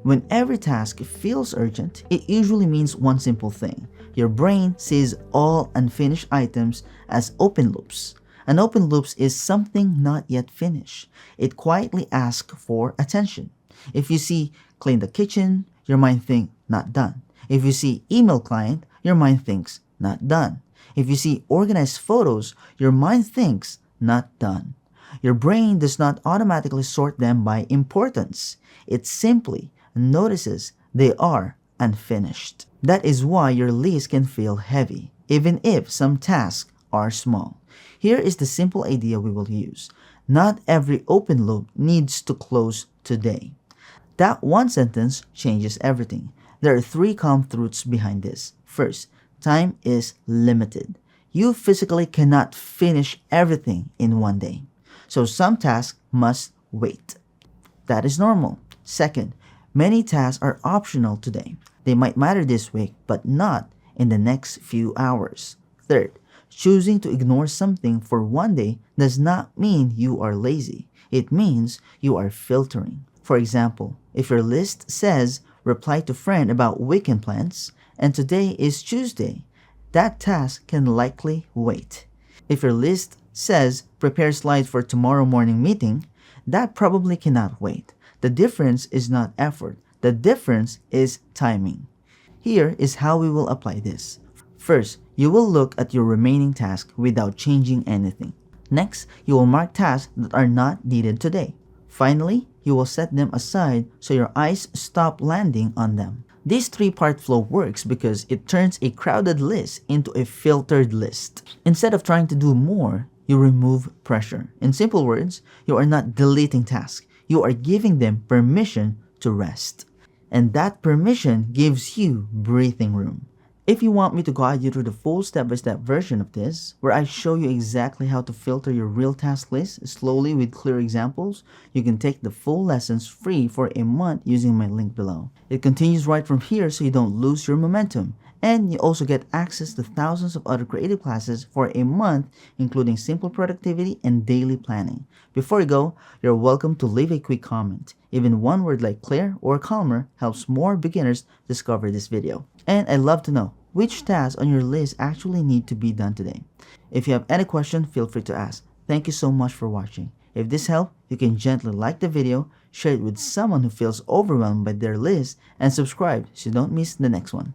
When every task feels urgent, it usually means one simple thing. Your brain sees all unfinished items as open loops. An open loop is something not yet finished. It quietly asks for attention. If you see clean the kitchen, your mind thinks not done. If you see email client, your mind thinks not done. If you see organized photos, your mind thinks not done. Your brain does not automatically sort them by importance. It simply notices they are unfinished. That is why your list can feel heavy, even if some tasks are small. Here is the simple idea we will use. Not every open loop needs to close today. That one sentence changes everything. There are three calm truths behind this. First, time is limited. You physically cannot finish everything in one day. So some tasks must wait. That is normal. Second, many tasks are optional today. They might matter this week, but not in the next few hours. Third, choosing to ignore something for one day does not mean you are lazy. It means you are filtering. For example, if your list says reply to friend about weekend plans and today is Tuesday, that task can likely wait. If your list says prepare slides for tomorrow morning meeting, that probably cannot wait. The difference is not effort. The difference is timing. Here is how we will apply this. First, you will look at your remaining tasks without changing anything. Next, you will mark tasks that are not needed today. Finally, you will set them aside so your eyes stop landing on them. This three-part flow works because it turns a crowded list into a filtered list. Instead of trying to do more, you remove pressure. In simple words, you are not deleting tasks. You are giving them permission to rest. And that permission gives you breathing room. If you want me to guide you through the full step-by-step version of this, where I show you exactly how to filter your real task list slowly with clear examples, you can take the full lessons free for a month using my link below. It continues right from here so you don't lose your momentum. And you also get access to thousands of other creative classes for a month, including simple productivity and daily planning. Before you go, you're welcome to leave a quick comment. Even one word like clear or calmer helps more beginners discover this video. And I'd love to know which tasks on your list actually need to be done today. If you have any question, feel free to ask. Thank you so much for watching. If this helped, you can gently like the video, share it with someone who feels overwhelmed by their list, and subscribe so you don't miss the next one.